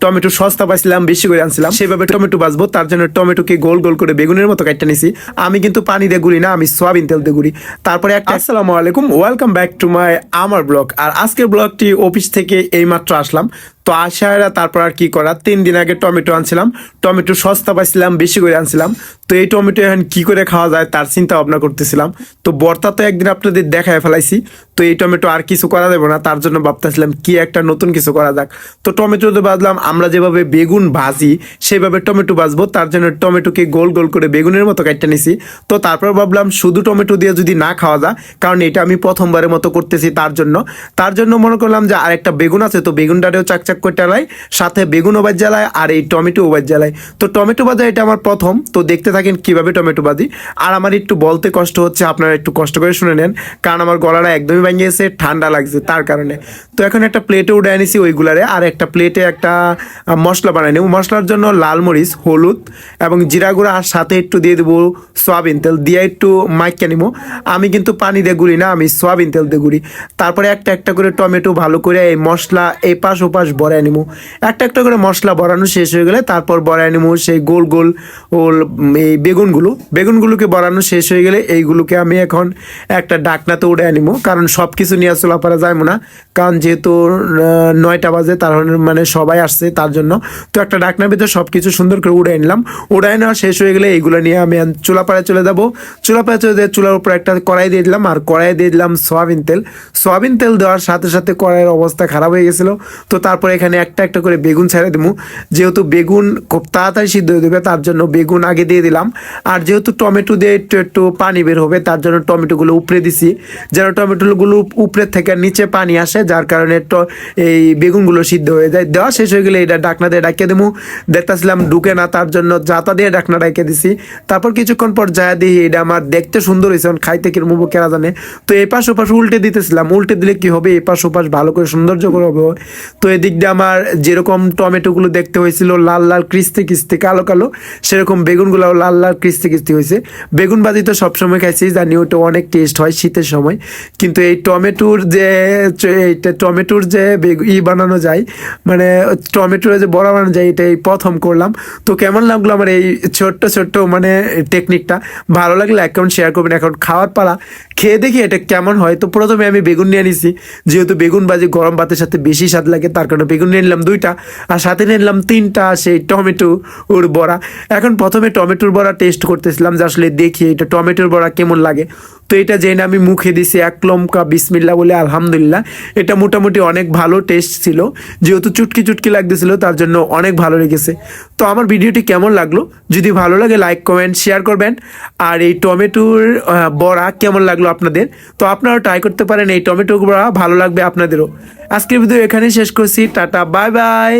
Tomato সস্তা পাইছিলাম, বেশি করে আনছিলাম, সেভাবে টমেটো বাজবো। তার জন্য টমেটোকে গোল গোল করে বেগুনের মতো কাটতে নিছি। আমি কিন্তু পানি দিয়ে গুলি না, আমি সয়াবিন তেল দিয়ে গুলি। তারপরে একটা আসসালামু আলাইকুম, ওয়েলকাম ব্যাক টু মাই আমার ব্লগ। আর আজকের ব্লগটি অফিস থেকে এইমাত্র আসলাম। তো আসারা তারপর আর কি করা, 3 দিন আগে টমেটো আনছিলাম, টমেটো সস্তা পাইছিলাম, বেশি করে আনছিলাম। তো এই টমেটো এখন কি করে খাওয়া যায় তার চিন্তা ভাবনা করতেছিলাম। তো বর্তা তো একদিন আপনাদের দেখায় ফেলাইছি, তো এই টমেটো আর কিছু করা যাবে না, তার জন্য ভাবতেছিলাম কি একটা নতুন কিছু করা যাক। তো টমেটো তো বাজলাম, আমরা যেভাবে বেগুন ভাজি সেভাবে টমেটো ভাজবো। তার জন্য টমেটোকে গোল গোল করে বেগুনের মতো কাটতে নিছি। তো তারপর ভাবলাম শুধু টমেটো দিয়ে যদি না খাওয়া যায়, কারণ এটা আমি প্রথমবারের মতো করতেছি, তার জন্য মনে করলাম যে আরেকটা বেগুন আছে, তো বেগুনটারেও চাকচাক করে টেলাই, সাথে বেগুনও বাজ জ্বালায় আর এই টমেটো বাজ জ্বালায়। তো টমেটো ভাজা এটা আমার প্রথম, তো দেখতে থাকেন কিভাবে টমেটো ভাজি। আর আমার একটু বলতে কষ্ট হচ্ছে, আপনারা একটু কষ্ট করে শুনে নেন, কারণ আমার গলাটা একদমই ভেঙে গেছে, ঠান্ডা লাগছে তার কারণে। তো এখন একটা প্লেটে উঠে আনিছি ওইগুলারে, আর একটা প্লেটে একটা মশলা বানাই নেব। মশলার জন্য লাল মরিচ, হলুদ এবং জিরা গুঁড়া, আর সাথে একটু দিয়ে দেবো সয়াবিন তেল, দিয়ে একটু মাইকা নিব। আমি কিন্তু পানি দিয়ে গুলি না, আমি সয়াবিন তেল দিয়ে গুলি। তারপরে একটা একটা করে টমেটো ভালো করে এই মশলা এপাশ ওপাশ বড়াই নিব। একটা একটা করে মশলা বড়ানো শেষ হয়ে গেলে তারপর বড়াই নিব সেই গোল গোল এই বেগুনগুলোকে বড়ানো শেষ হয়ে গেলে এইগুলোকে আমি এখন একটা ডাকনাতে উড়ে আনিব, কারণ সব কিছু নিয়ে চলা পারা যায় না, কারণ যেহেতু 9টা বাজে, তার মানে সবাই আসছে তার জন্য। তো একটা ডাকনার ভিতরে সব কিছু সুন্দর করে উড়ে আনলাম। উড়ে নেওয়া শেষ হয়ে গেলে এইগুলো নিয়ে আমি চুলাপাড়ায় চলে যাবো। চুলাপাড়ায় চলে দিয়ে চুলার উপর একটা কড়াই দিয়ে দিলাম, আর কড়াই দিয়ে দিলাম সয়াবিন তেল দেওয়ার সাথে সাথে কড়াইয়ের অবস্থা খারাপ হয়ে গেছিলো। তো তারপরে এখানে একটা একটা করে বেগুন ছেড়ে দেবো, যেহেতু বেগুন খুব তাড়াতাড়ি সিদ্ধ হয়ে দেবে তার জন্য বেগুন আগে দিয়ে দিলাম। আর যেহেতু টমেটো দিয়ে একটু একটু পানি বের হবে, তার জন্য টমেটোগুলো উপরে দিছি, যেন টমেটোগুলো উপরের থেকে নিচে পানি আসে, যার কারণে এই বেগুনগুলো সিদ্ধ হয়ে যায়। দেওয়া শেষ হয়ে গেলে এটা ডাকনা দিয়ে ডাকিয়ে দেবো। দেখতেছিলাম ঢুকে না, তার জন্য জাতা দিয়ে ডাকনা ডাকিয়ে দিছি। তারপর কিছুক্ষণ পর যায় দিই, এটা আমার দেখতে সুন্দর হয়েছে, খাইতে কিরম কেনা জানে। তো এপাশ ওপাশ উল্টে দিতেছিলাম, উল্টে দিলে কি হবে, এপাশ ওপাশ ভালো করে সৌন্দর্য করে হবে। তো এদিক দিয়ে আমার যেরকম টমেটোগুলো দেখতে হয়েছিল লাল লাল ক্রিস্তি ক্রিস্তি কালো কালো, সেরকম বেগুনগুলো লাল লাল ক্রিস্তি ক্রিস্তি হয়েছে। বেগুন ভাজি তো সবসময় খাইছি, জানি ওটা অনেক টেস্ট হয় শীতের সময়, কিন্তু এই টমেটোর যে বানানো যায়, মানে টমেটোর যে বড়া বানানো যায়, এটা এই প্রথম করলাম। তো কেমন লাগলো আমার এই ছোট্ট ছোট্ট মানে টেকনিকটা, ভালো লাগলে অ্যাকাউন্ট শেয়ার করবেন। এখন খাওয়ার পালা, খেয়ে দেখি এটা কেমন হয়। তো প্রথমে আমি বেগুন নিয়ে নিছি, যেহেতু বেগুন ভাজি গরম ভাতের সাথে বেশি স্বাদ লাগে, তার কারণে বেগুন নিয়ে নিলাম 2টা, আর সাথে নিয়ে নিলাম 3টা সেই টমেটো ওর বড়া। এখন প্রথমে টমেটোর বড়া টেস্ট করতেছিলাম, যে আসলে দেখি এটা টমেটোর বড়া কেমন লাগে। তো এটা জেনে আমি মুখে দিছি এক লম্কা বিসমিল্লা বলে, আলহামদুলিল্লাহ এটা মোটামুটি অনেক ভালো টেস্ট ছিল, যেহেতু চুটকি চুটকি লাগতেছিল তার জন্য অনেক ভালো লেগেছে। তো আমার ভিডিওটি কেমন লাগলো, যদি ভালো লাগে লাইক কমেন্ট শেয়ার করবেন। আর এই টমেটোর বড়া কেমন লাগলো আপনাদের, তো আপনারাও ট্রাই করতে পারেন, এই টমেটো বড়া ভালো লাগবে আপনাদেরও। আজকের ভিডিও এখানেই শেষ করছি, টাটা বাই বাই।